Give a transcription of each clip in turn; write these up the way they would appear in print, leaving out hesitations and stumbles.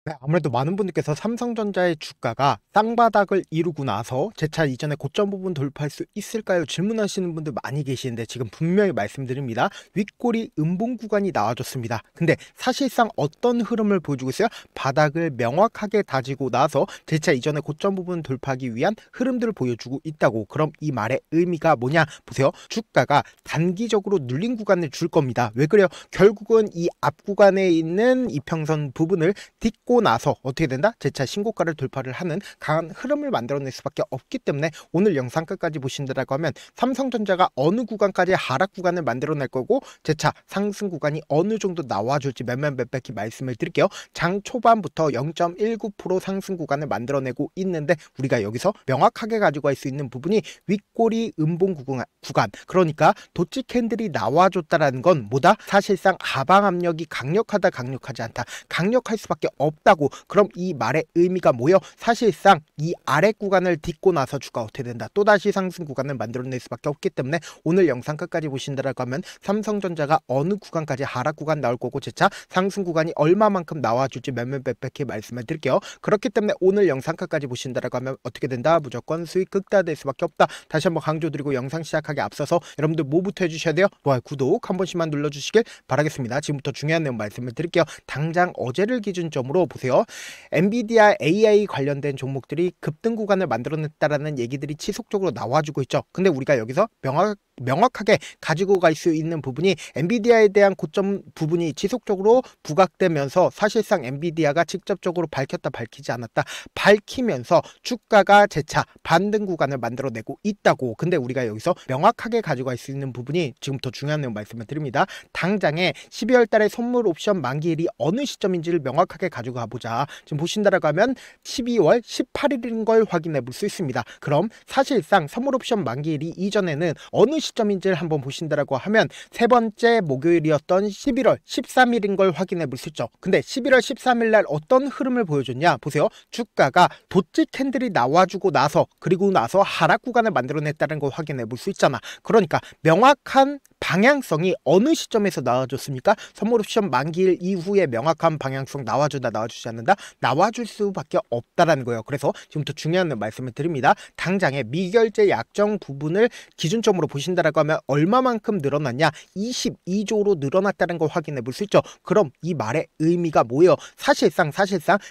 네, 아무래도 많은 분들께서 삼성전자의 주가가 쌍바닥을 이루고 나서 재차 이전에 고점 부분 돌파할 수 있을까요? 질문하시는 분들 많이 계시는데 지금 분명히 말씀드립니다. 윗꼬리 음봉 구간이 나와줬습니다. 근데 사실상 어떤 흐름을 보여주고 있어요? 바닥을 명확하게 다지고 나서 재차 이전에 고점 부분 돌파하기 위한 흐름들을 보여주고 있다고. 그럼 이 말의 의미가 뭐냐? 보세요. 주가가 단기적으로 눌린 구간을 줄 겁니다. 왜 그래요? 결국은 이 앞 구간에 있는 이평선 부분을 딛고 나서 어떻게 된다? 재차 신고가를 돌파를 하는 강한 흐름을 만들어낼 수밖에 없기 때문에 오늘 영상 끝까지 보신다라고 하면 삼성전자가 어느 구간까지 하락 구간을 만들어낼 거고 재차 상승 구간이 어느 정도 나와줄지 몇몇몇백히 말씀을 드릴게요. 장 초반부터 0.19% 상승 구간을 만들어내고 있는데 우리가 여기서 명확하게 가지고 갈 수 있는 부분이 윗꼬리 음봉 구간, 그러니까 도치 캔들이 나와줬다라는 건 뭐다? 사실상 하방 압력이 강력하지 않다. 강력할 수밖에 없다고. 그럼 이 말의 의미가 뭐예요? 사실상 이 아래 구간을 딛고 나서 주가 어떻게 된다? 또다시 상승 구간을 만들어낼 수밖에 없기 때문에 오늘 영상 끝까지 보신다라고 하면 삼성전자가 어느 구간까지 하락 구간 나올 거고 재차 상승 구간이 얼마만큼 나와줄지 몇몇백히 말씀을 드릴게요. 그렇기 때문에 오늘 영상 끝까지 보신다라고 하면 어떻게 된다? 무조건 수익 극대화될 수밖에 없다. 다시 한번 강조드리고 영상 시작하기 앞서서 여러분들 뭐부터 해주셔야 돼요? 좋아요, 구독 한 번씩만 눌러주시길 바라겠습니다. 지금부터 중요한 내용 말씀을 드릴게요. 당장 어제를 기준점으로 보세요. 엔비디아 AI 관련된 종목들이 급등 구간을 만들어냈다라는 얘기들이 지속적으로 나와주고 있죠. 근데 우리가 여기서 명확하게 가지고 갈 수 있는 부분이 엔비디아에 대한 고점 부분이 지속적으로 부각되면서 사실상 엔비디아가 직접적으로 밝혔다 밝히지 않았다 밝히면서 주가가 재차 반등 구간을 만들어내고 있다고. 근데 우리가 여기서 명확하게 가지고 갈 수 있는 부분이 지금부터 중요한 내용 말씀을 드립니다. 당장에 12월 달에 선물 옵션 만기일이 어느 시점인지를 명확하게 가지고 가보자. 지금 보신다라고 하면 12월 18일인 걸 확인해 볼 수 있습니다. 그럼 사실상 선물 옵션 만기일이 이전에는 어느 시점인지를 한번 보신다라고 하면 세 번째 목요일이었던 11월 13일인 걸 확인해 볼 수 있죠. 근데 11월 13일 날 어떤 흐름을 보여줬냐? 보세요. 주가가 도치 캔들이 나와주고 나서 그리고 나서 하락 구간을 만들어냈다는 걸 확인해 볼 수 있잖아. 그러니까 명확한 방향성이 어느 시점에서 나와줬습니까? 선물 옵션 만기일 이후에 명확한 방향성 나와주다 나와주지 않는다? 나와줄 수밖에 없다라는 거예요. 그래서 지금부터 중요한 말씀을 드립니다. 당장에 미결제 약정 부분을 기준점으로 보신다라고 하면 얼마만큼 늘어났냐? 22조로 늘어났다는 걸 확인해 볼 수 있죠. 그럼 이 말의 의미가 뭐예요? 사실상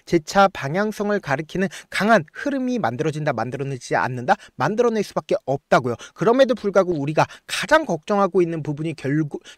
재차 방향성을 가리키는 강한 흐름이 만들어진다 만들어내지 않는다? 만들어낼 수밖에 없다고요. 그럼에도 불구하고 우리가 가장 걱정하고 있는 부분이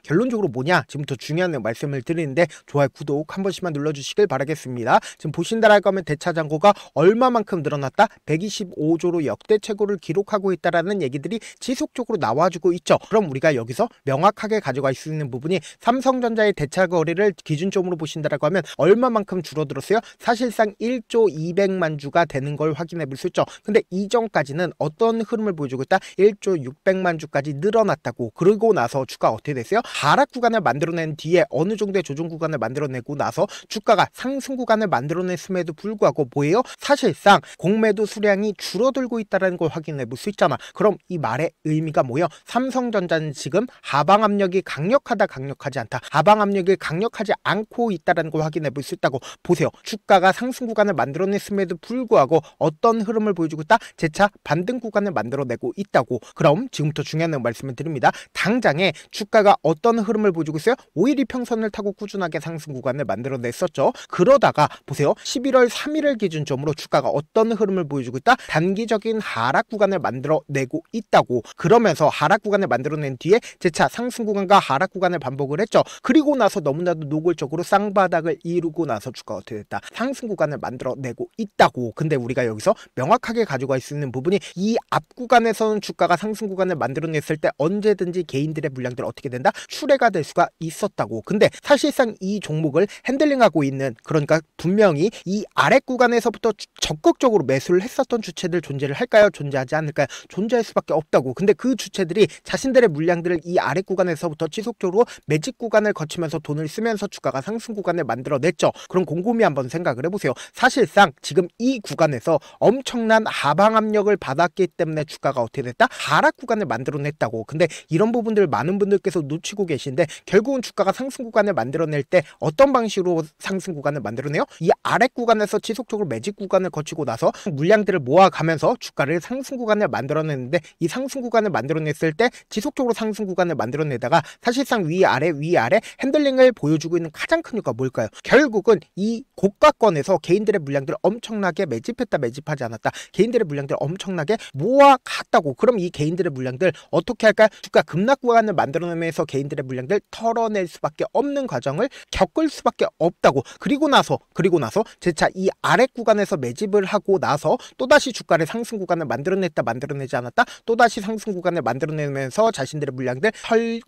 결론적으로 뭐냐? 지금부터 중요한 말씀을 드리는데 좋아요, 구독 한 번씩만 눌러주시길 바라겠습니다. 지금 보신다라고 하면 대차 잔고가 얼마만큼 늘어났다? 125조로 역대 최고를 기록하고 있다라는 얘기들이 지속적으로 나와주고 있죠. 그럼 우리가 여기서 명확하게 가져갈 수 있는 부분이 삼성전자의 대차 거래를 기준점으로 보신다라고 하면 얼마만큼 줄어들었어요? 사실상 1조 200만 주가 되는 걸 확인해 볼 수 있죠. 근데 이전까지는 어떤 흐름을 보여주고 있다? 1조 600만 주까지 늘어났다고. 그러고 나서 주가 어떻게 됐어요? 하락 구간을 만들어낸 뒤에 어느 정도의 조정 구간을 만들어내고 나서 주가가 상승 구간을 만들어냈음에도 불구하고 뭐예요? 사실상 공매도 수량이 줄어들고 있다는 걸 확인해 볼 수 있잖아. 그럼 이 말의 의미가 뭐예요? 삼성전자는 지금 하방 압력이 강력하지 않다. 하방 압력이 강력하지 않고 있다는 걸 확인해 볼 수 있다고. 보세요. 주가가 상승 구간을 만들어냈음에도 불구하고 어떤 흐름을 보여주고 있다? 재차 반등 구간을 만들어내고 있다고. 그럼 지금부터 중요한 말씀을 드립니다. 당장에 주가가 어떤 흐름을 보여주고 있어요? 5일 이평선을 타고 꾸준하게 상승 구간을 만들어냈었죠. 그러다가 보세요. 11월 3일을 기준점으로 주가가 어떤 흐름을 보여주고 있다? 단기적인 하락 구간을 만들어내고 있다고. 그러면서 하락 구간을 만들어낸 뒤에 재차 상승 구간과 하락 구간을 반복을 했죠. 그리고 나서 너무나도 노골적으로 쌍바닥을 이루고 나서 주가가 어떻게 됐다? 상승 구간을 만들어내고 있다고. 근데 우리가 여기서 명확하게 가져갈 수 있는 부분이 이 앞 구간에서는 주가가 상승 구간을 만들어냈을 때 언제든지 개인들의 물량들 어떻게 된다? 출회가 될 수가 있었다고. 근데 사실상 이 종목을 핸들링하고 있는, 그러니까 분명히 이 아래 구간에서부터 적극적으로 매수를 했었던 주체들 존재를 할까요? 존재하지 않을까요? 존재할 수밖에 없다고. 근데 그 주체들이 자신들의 물량들을 이 아래 구간에서부터 지속적으로 매직 구간을 거치면서 돈을 쓰면서 주가가 상승 구간을 만들어냈죠. 그럼 곰곰이 한번 생각을 해보세요. 사실상 지금 이 구간에서 엄청난 하방 압력을 받았기 때문에 주가가 어떻게 됐다? 하락 구간을 만들어냈다고. 근데 이런 부분들 많은 분들께서 놓치고 계신데 결국은 주가가 상승 구간을 만들어낼 때 어떤 방식으로 상승 구간을 만들어내요? 이 아래 구간에서 지속적으로 매집 구간을 거치고 나서 물량들을 모아가면서 주가를 상승 구간을 만들어내는데 이 상승 구간을 만들어냈을 때 지속적으로 상승 구간을 만들어내다가 사실상 위아래 핸들링을 보여주고 있는 가장 큰 이유가 뭘까요? 결국은 이 고가권에서 개인들의 물량들을 엄청나게 매집했다 매집하지 않았다, 개인들의 물량들을 엄청나게 모아갔다고. 그럼 이 개인들의 물량들 어떻게 할까요? 주가 급락 구간을 만들어내면서 개인들의 물량들 털어낼 수밖에 없는 과정을 겪을 수밖에 없다고. 그리고 나서 재차 이 아래 구간에서 매집을 하고 나서 또다시 주가를 상승 구간을 만들어냈다 만들어내지 않았다, 또다시 상승 구간을 만들어내면서 자신들의 물량들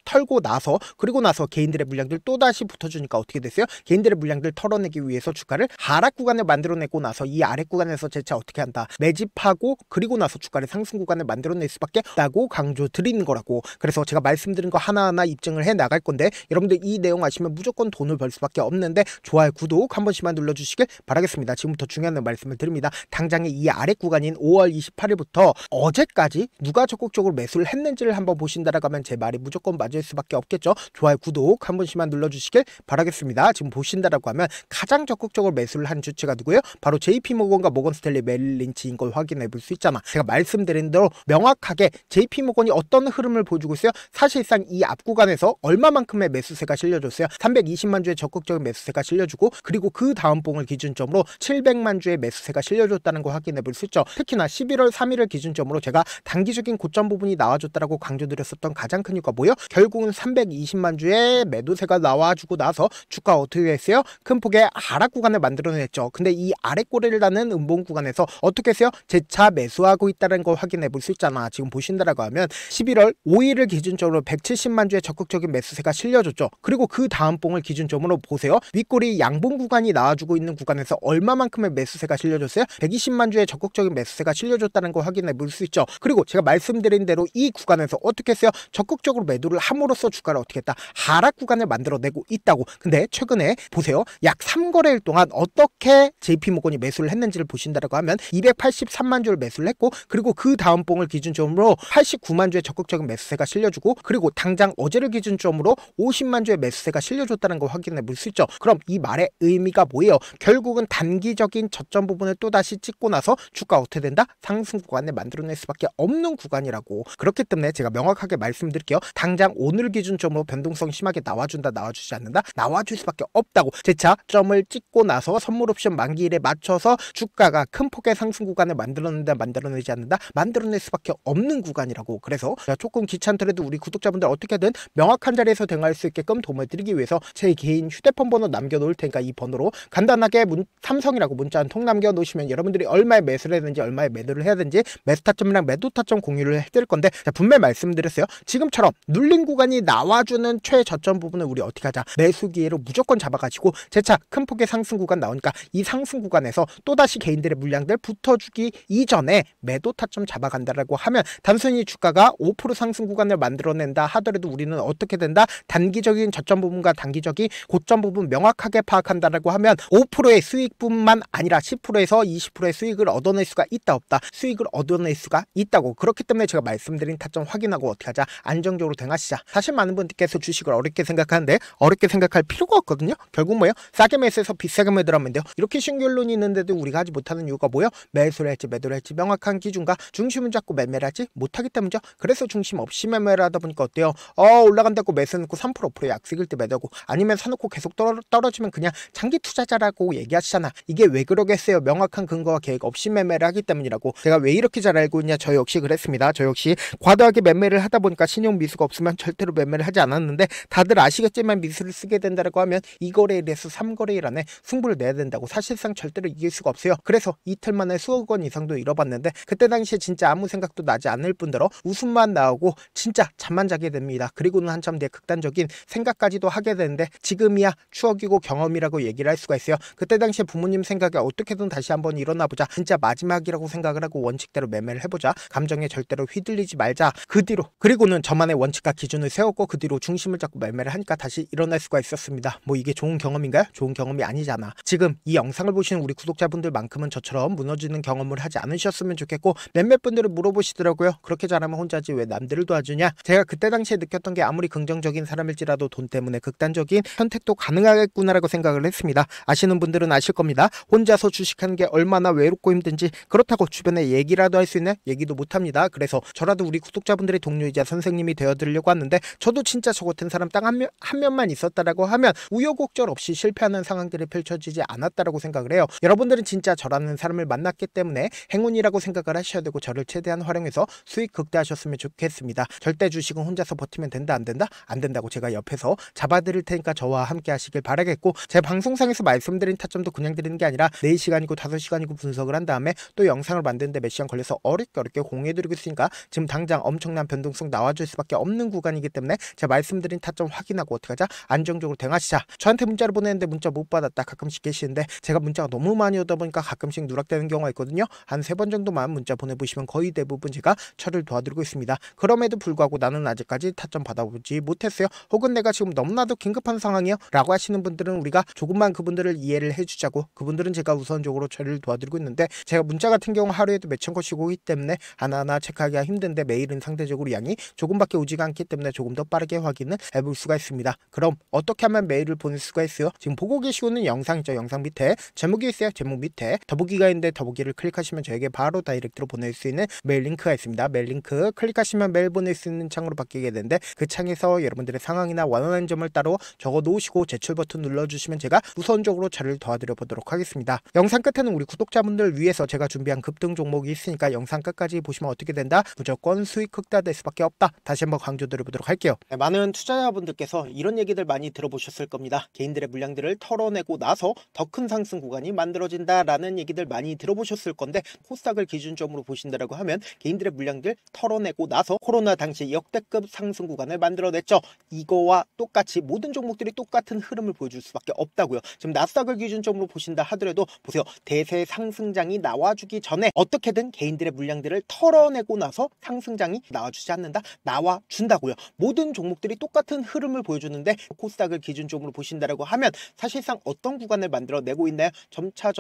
털고 나서, 그리고 나서 개인들의 물량들 또다시 붙어주니까 어떻게 됐어요? 개인들의 물량들 털어내기 위해서 주가를 하락 구간을 만들어내고 나서 이 아래 구간에서 재차 어떻게 한다? 매집하고 그리고 나서 주가를 상승 구간을 만들어낼 수밖에 없다고 강조 드리는 거라고. 그래서 제가 말씀드린 거 하나하나 입증을 해 나갈 건데 여러분들 이 내용 아시면 무조건 돈을 벌 수밖에 없는데 좋아요, 구독 한 번씩만 눌러주시길 바라겠습니다. 지금부터 중요한 말씀을 드립니다. 당장에 이 아래 구간인 5월 28일부터 어제까지 누가 적극적으로 매수를 했는지를 한번 보신다라고 하면 제 말이 무조건 맞을 수밖에 없겠죠. 좋아요, 구독 한 번씩만 눌러주시길 바라겠습니다. 지금 보신다라고 하면 가장 적극적으로 매수를 한 주체가 누구예요? 바로 JP모건과 모건스탠리 멜린치인 걸 확인해 볼 수 있잖아. 제가 말씀드린 대로 명확하게 JP모건이 어떤 흐름을 보여주고 있어요? 사실상 이 앞 구간에서 얼마만큼의 매수세가 실려줬어요? 320만 주의 적극적인 매수세가 실려주고, 그리고 그 다음 봉을 기준점으로 700만 주의 매수세가 실려줬다는 거 확인해 볼 수 있죠. 특히나 11월 3일을 기준점으로 제가 단기적인 고점 부분이 나와줬다라고 강조드렸었던 가장 큰 이유가 뭐예요? 결국은 320만 주의 매도세가 나와주고 나서 주가 어떻게 했어요? 큰 폭의 하락 구간을 만들어냈죠. 근데 이 아래 꼬리를 다는 음봉 구간에서 어떻게 했어요? 재차 매수하고 있다는 걸 확인해 볼 수 있잖아. 지금 보신다라고 하면 11월 5일을 기준점으로 170만 주의 적극적인 매수세가 실려줬죠. 그리고 그 다음 봉을 기준점으로 보세요. 윗꼬리 양봉 구간이 나와주고 있는 구간에서 얼마만큼의 매수세가 실려줬어요? 120만 주의 적극적인 매수세가 실려줬다는 걸 확인해 볼 수 있죠. 그리고 제가 말씀드린 대로 이 구간에서 어떻게 했어요? 적극적으로 매도를 함으로써 주가를 어떻게 했다? 하락 구간을 만들어내고 있다고. 근데 최근에 보세요. 약 3거래일 동안 어떻게 JP모건이 매수를 했는지를 보신다라고 하면 283만 주를 매수를 했고, 그리고 그 다음 봉을 기준점으로 89만 주의 적극적인 매수세가 실려주고, 그리고 당장 어제를 기준점으로 50만 주의 매수세가 실려줬다는 걸 확인해 볼 수 있죠. 그럼 이 말의 의미가 뭐예요? 결국은 단기적인 저점 부분을 또다시 찍고 나서 주가 어떻게 된다? 상승 구간을 만들어낼 수밖에 없는 구간이라고. 그렇기 때문에 제가 명확하게 말씀드릴게요. 당장 오늘 기준점으로 변동성 심하게 나와준다 나와주지 않는다? 나와줄 수밖에 없다고. 재차 점을 찍고 나서 선물 옵션 만기일에 맞춰서 주가가 큰 폭의 상승 구간을 만들어낸다 만들어내지 않는다? 만들어낼 수밖에 없는 구간이라고. 그래서 제가 조금 귀찮더라도 우리 구독자분들 어떻게든 명확한 자리에서 대응할 수 있게끔 도움을 드리기 위해서 제 개인 휴대폰 번호 남겨놓을 테니까 이 번호로 간단하게 삼성이라고 문자 한 통 남겨놓으시면 여러분들이 얼마에 매수를 해야 되는지 얼마에 매도를 해야 되는지 매수 타점이랑 매도 타점 공유를 해드릴 건데, 분명히 말씀드렸어요. 지금처럼 눌린 구간이 나와주는 최저점 부분을 우리 어떻게 하자? 매수 기회로 무조건 잡아가지고 재차 큰 폭의 상승 구간 나오니까 이 상승 구간에서 또다시 개인들의 물량들 붙어주기 이전에 매도 타점 잡아간다라고 하면 단순히 주가가 5% 상승 구간을 만들어낸다 하더라도 우리는 어떻게 된다? 단기적인 저점 부분과 단기적인 고점 부분 명확하게 파악한다라고 하면 5%의 수익뿐만 아니라 10%에서 20%의 수익을 얻어낼 수가 있다 없다? 수익을 얻어낼 수가 있다고. 그렇기 때문에 제가 말씀드린 타점 확인하고 어떻게 하자? 안정적으로 대응하시자. 사실 많은 분들께서 주식을 어렵게 생각하는데 어렵게 생각할 필요가 없거든요. 결국 뭐예요? 싸게 매수해서 비싸게 매도하면 돼요. 이렇게 쉬운 결론이 있는데도 우리가 하지 못하는 이유가 뭐예요? 매수를 할지 매도를 할지 명확한 기준과 중심을 잡고 매매를 하지 못하기 때문이죠. 그래서 중심 없이 매매를 하다 보니까 어때요? 올라간다고 매수해놓고 3% 5% 약식일 때 매도하고, 아니면 사놓고 계속 떨어지면 그냥 장기 투자자라고 얘기하시잖아. 이게 왜 그러겠어요? 명확한 근거와 계획 없이 매매를 하기 때문이라고. 제가 왜 이렇게 잘 알고 있냐? 저 역시 그랬습니다. 저 역시 과도하게 매매를 하다 보니까 신용 미수가 없으면 절대로 매매를 하지 않았는데, 다들 아시겠지만 미수를 쓰게 된다고 하면 2거래일에서 3거래일 안에 승부를 내야 된다고. 사실상 절대로 이길 수가 없어요. 그래서 이틀 만에 수억 원 이상도 잃어봤는데, 그때 당시에 진짜 아무 생각도 나지 않을 뿐더러 웃음만 나오고 진짜 잠만 자게 됩니다. 그리고는 한참 뒤에 극단적인 생각까지도 하게 되는데, 지금이야 추억이고 경험이라고 얘기를 할 수가 있어요. 그때 당시에 부모님 생각에 어떻게든 다시 한번 일어나보자, 진짜 마지막이라고 생각을 하고 원칙대로 매매를 해보자, 감정에 절대로 휘둘리지 말자, 그 뒤로 그리고는 저만의 원칙과 기준을 세웠고 그 뒤로 중심을 잡고 매매를 하니까 다시 일어날 수가 있었습니다. 뭐 이게 좋은 경험인가요? 좋은 경험이 아니잖아. 지금 이 영상을 보시는 우리 구독자분들만큼은 저처럼 무너지는 경험을 하지 않으셨으면 좋겠고, 몇몇 분들은 물어보시더라고요. 그렇게 잘하면 혼자지 왜 남들을 도와주냐? 제가 그때 그때 당시에 느꼈던 게 아무리 긍정적인 사람일지라도 돈 때문에 극단적인 선택도 가능하겠구나라고 생각을 했습니다. 아시는 분들은 아실 겁니다. 혼자서 주식하는 게 얼마나 외롭고 힘든지, 그렇다고 주변에 얘기라도 할 수 있는 얘기도 못합니다. 그래서 저라도 우리 구독자분들의 동료이자 선생님이 되어드리려고 하는데, 저도 진짜 저 같은 사람 딱 한 명만 있었다라고 하면 우여곡절 없이 실패하는 상황들이 펼쳐지지 않았다라고 생각을 해요. 여러분들은 진짜 저라는 사람을 만났기 때문에 행운이라고 생각을 하셔야 되고, 저를 최대한 활용해서 수익 극대화하셨으면 좋겠습니다. 절대 주식은 혼자서 버티면 된다 안 된다? 안 된다고 제가 옆에서 잡아드릴 테니까 저와 함께 하시길 바라겠고, 제 방송상에서 말씀드린 타점도 그냥 드리는 게 아니라 4시간이고 5시간이고 분석을 한 다음에 또 영상을 만드는데 몇 시간 걸려서 어렵게 공유해드리고 있으니까 지금 당장 엄청난 변동성 나와줄 수밖에 없는 구간이기 때문에 제가 말씀드린 타점 확인하고 어떻게 하자? 안정적으로 대응하시자. 저한테 문자를 보내는데 문자 못 받았다 가끔씩 계시는데, 제가 문자가 너무 많이 오다 보니까 가끔씩 누락되는 경우가 있거든요. 한 3번 정도만 문자 보내보시면 거의 대부분 제가 처리를 도와드리고 있습니다. 그럼에도 불구하고 나는 아직까지 타점 받아보지 못했어요. 혹은 내가 지금 너무나도 긴급한 상황이요 라고 하시는 분들은 우리가 조금만 그분들을 이해를 해주자고, 그분들은 제가 우선적으로 처리를 도와드리고 있는데, 제가 문자 같은 경우 하루에도 몇천 건씩 오기 때문에 하나하나 체크하기가 힘든데, 메일은 상대적으로 양이 조금밖에 오지가 않기 때문에 조금 더 빠르게 확인을 해볼 수가 있습니다. 그럼 어떻게 하면 메일을 보낼 수가 있어요? 지금 보고 계시고 있는 영상이죠. 영상 밑에 제목이 있어요. 제목 밑에 더보기가 있는데 더보기를 클릭하시면 저에게 바로 다이렉트로 보낼 수 있는 메일 링크가 있습니다. 메일 링크 클릭하시면 메일 보낼 수 있는 창으로 바뀌게 되는데, 그 창에서 여러분들의 상황이나 원하는 점을 따로 적어 놓으시고 제출 버튼 눌러주시면 제가 우선적으로 처리를 도와드려 보도록 하겠습니다. 영상 끝에는 우리 구독자분들 위해서 제가 준비한 급등 종목이 있으니까 영상 끝까지 보시면 어떻게 된다? 무조건 수익 극대화될 수밖에 없다. 다시 한번 강조드려 보도록 할게요. 네, 많은 투자자분들께서 이런 얘기들 많이 들어보셨을 겁니다. 개인들의 물량들을 털어내고 나서 더 큰 상승 구간이 만들어진다라는 얘기들 많이 들어보셨을 건데, 코스닥을 기준점으로 보신다라고 하면 개인들의 물량들 털어내고 나서 코로나 당시 역대급 상승 구간을 만들어냈죠. 이거와 똑같이 모든 종목들이 똑같은 흐름을 보여줄 수밖에 없다고요. 지금 나스닥을 기준점으로 보신다 하더라도 보세요. 대세 상승장이 나와주기 전에 어떻게든 개인들의 물량들을 털어내고 나서 상승장이 나와주지 않는다? 나와준다고요. 모든 종목들이 똑같은 흐름을 보여주는데, 코스닥을 기준점으로 보신다라고 하면 사실상 어떤 구간을 만들어내고 있나요? 점차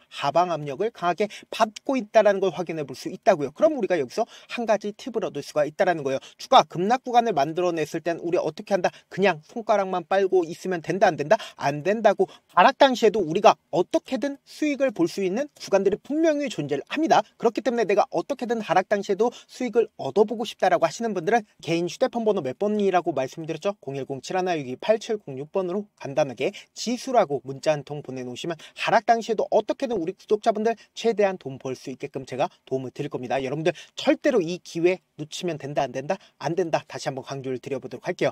하방 압력을 강하게 받고 있다는 걸 확인해 볼 수 있다고요. 그럼 우리가 여기서 한 가지 팁을 얻을 수가 있다는 거예요. 주가 급락 구간을 만들어냈을 땐 우리 어떻게 한다? 그냥 손가락만 빨고 있으면 된다 안 된다? 안 된다고. 하락 당시에도 우리가 어떻게든 수익을 볼 수 있는 구간들이 분명히 존재를 합니다. 그렇기 때문에 내가 어떻게든 하락 당시에도 수익을 얻어보고 싶다라고 하시는 분들은 개인 휴대폰 번호 몇 번이라고 말씀드렸죠? 010-7162-8706번으로 간단하게 지수라고 문자 한 통 보내놓으시면 하락 당시에도 어떻게든 우리 구독자분들 최대한 돈 벌 수 있게끔 제가 도움을 드릴 겁니다. 여러분들 절대로 이 기회 놓치면 된다 안 된다? 안 된다. 다시 한번 강조를 드려보도록 할게요.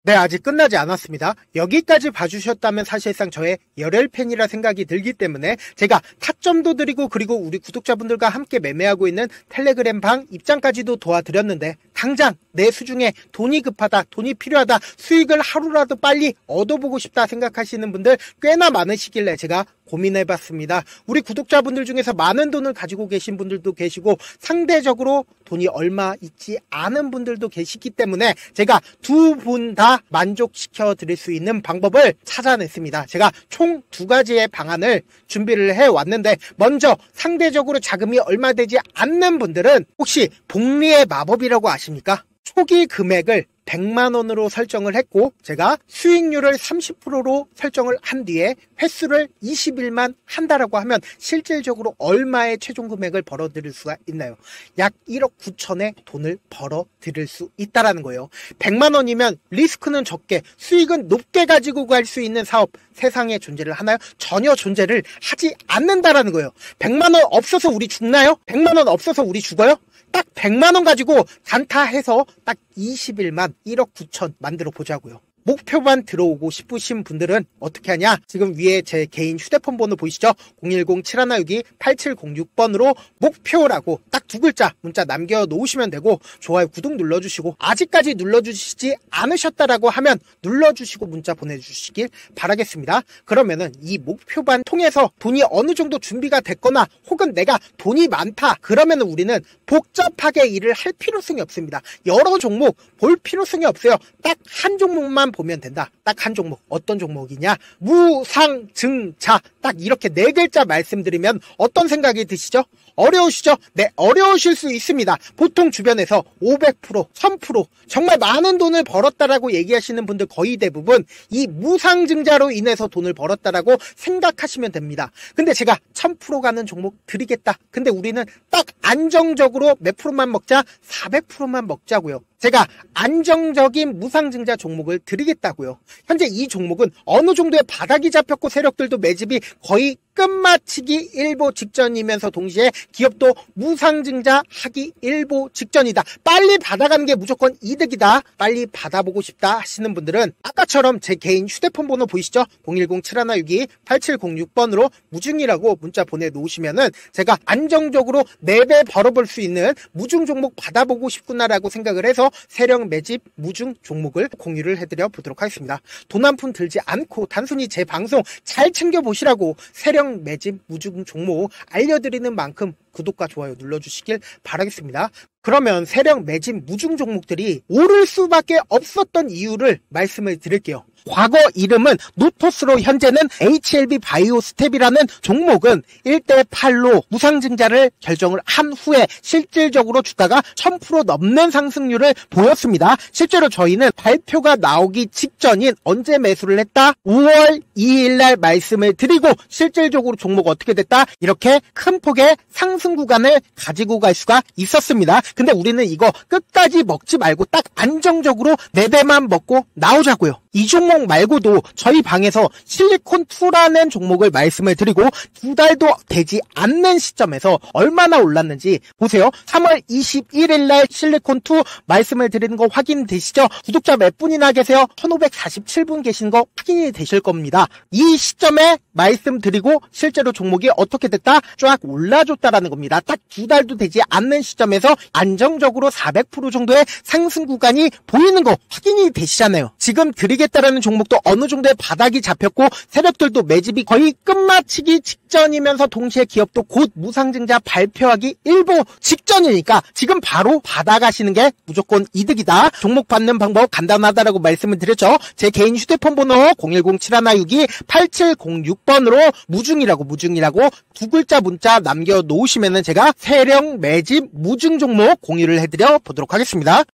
네, 아직 끝나지 않았습니다. 여기까지 봐주셨다면 사실상 저의 열혈 팬이라 생각이 들기 때문에 제가 타점도 드리고, 그리고 우리 구독자분들과 함께 매매하고 있는 텔레그램 방 입장까지도 도와드렸는데, 당장 내 수중에 돈이 급하다, 돈이 필요하다, 수익을 하루라도 빨리 얻어보고 싶다 생각하시는 분들 꽤나 많으시길래 제가 고민해봤습니다. 우리 구독자분들 중에서 많은 돈을 가지고 계신 분들도 계시고, 상대적으로 돈이 얼마 있지 않은 분들도 계시기 때문에 제가 두 분 다 만족시켜 드릴 수 있는 방법을 찾아냈습니다. 제가 총 2가지의 방안을 준비를 해왔는데, 먼저 상대적으로 자금이 얼마 되지 않는 분들은 혹시 복리의 마법이라고 아십니까? 초기 금액을 100만원으로 설정을 했고, 제가 수익률을 30%로 설정을 한 뒤에 횟수를 20일만 한다라고 하면 실질적으로 얼마의 최종 금액을 벌어들일 수가 있나요? 약 1억 9천의 돈을 벌어들일 수 있다라는 거예요. 100만원이면 리스크는 적게 수익은 높게 가지고 갈 수 있는 사업, 세상에 존재를 하나요? 전혀 존재를 하지 않는다라는 거예요. 100만원 없어서 우리 죽나요? 100만원 없어서 우리 죽어요? 딱 100만원 가지고 단타해서 딱 20일만 1억 9천 만들어 보자고요. 목표만 들어오고 싶으신 분들은 어떻게 하냐? 지금 위에 제 개인 휴대폰 번호 보이시죠? 010-7162-8706번으로 목표라고 딱 2글자 문자 남겨놓으시면 되고, 좋아요, 구독 눌러주시고, 아직까지 눌러주시지 않으셨다라고 하면 눌러주시고 문자 보내주시길 바라겠습니다. 그러면은 이 목표반 통해서 돈이 어느 정도 준비가 됐거나, 혹은 내가 돈이 많다 그러면은 우리는 복잡하게 일을 할 필요성이 없습니다. 여러 종목 볼 필요성이 없어요. 딱 한 종목만 보면 된다. 딱 한 종목. 어떤 종목이냐? 무상증자. 딱 이렇게 4글자 말씀드리면 어떤 생각이 드시죠? 어려우시죠? 네, 어려우실 수 있습니다. 보통 주변에서 500%, 1000% 정말 많은 돈을 벌었다라고 얘기하시는 분들 거의 대부분 이 무상증자로 인해서 돈을 벌었다라고 생각하시면 됩니다. 근데 제가 1000% 가는 종목 드리겠다. 근데 우리는 딱 안정적으로 몇 프로만 먹자? 400%만 먹자고요. 제가 안정적인 무상증자 종목을 드리겠다고요. 현재 이 종목은 어느 정도의 바닥이 잡혔고 세력들도 매집이 거의 끝마치기 일보 직전이면서 동시에 기업도 무상증자 하기 일보 직전이다. 빨리 받아가는 게 무조건 이득이다. 빨리 받아보고 싶다 하시는 분들은 아까처럼 제 개인 휴대폰 번호 보이시죠? 010-7162-8706번으로 무중이라고 문자 보내놓으시면은 제가 안정적으로 4배 벌어볼 수 있는 무중 종목 받아보고 싶구나라고 생각을 해서 세력 매집 무중 종목을 공유를 해드려 보도록 하겠습니다. 돈 한 푼 들지 않고 단순히 제 방송 잘 챙겨보시라고 세력 매집 무중 종목 알려드리는 만큼 구독과 좋아요 눌러주시길 바라겠습니다. 그러면 세력 매집 무중 종목들이 오를 수밖에 없었던 이유를 말씀을 드릴게요. 과거 이름은 노토스로 현재는 HLB 바이오스텝이라는 종목은 1대8로 무상증자를 결정을 한 후에 실질적으로 주가가 1000% 넘는 상승률을 보였습니다. 실제로 저희는 발표가 나오기 직전인 언제 매수를 했다? 5월 2일 날 말씀을 드리고 실질적으로 종목 어떻게 됐다? 이렇게 큰 폭의 상승 구간을 가지고 갈 수가 있었습니다. 근데 우리는 이거 끝까지 먹지 말고 딱 안정적으로 4배만 먹고 나오자고요. 이 종목 말고도 저희 방에서 실리콘2라는 종목을 말씀을 드리고 2달도 되지 않는 시점에서 얼마나 올랐는지 보세요. 3월 21일 날 실리콘2 말씀을 드리는 거 확인되시죠? 구독자 몇 분이나 계세요? 1547분 계신 거 확인이 되실 겁니다. 이 시점에 말씀드리고 실제로 종목이 어떻게 됐다? 쫙 올라줬다라는 겁니다. 딱 2달도 되지 않는 시점에서 안정적으로 400% 정도의 상승 구간이 보이는 거 확인이 되시잖아요. 지금 드리겠다라는 종목도 어느 정도의 바닥이 잡혔고 세력들도 매집이 거의 끝마치기 직전이면서 동시에 기업도 곧 무상증자 발표하기 일보 직전이니까 지금 바로 받아가시는 게 무조건 이득이다. 종목 받는 방법 간단하다라고 말씀을 드렸죠. 제 개인 휴대폰 번호 010-7162-8706번으로 무중이라고 2글자 문자 남겨놓으시면은 제가 세력 매집 무중 종목 공유를 해드려 보도록 하겠습니다.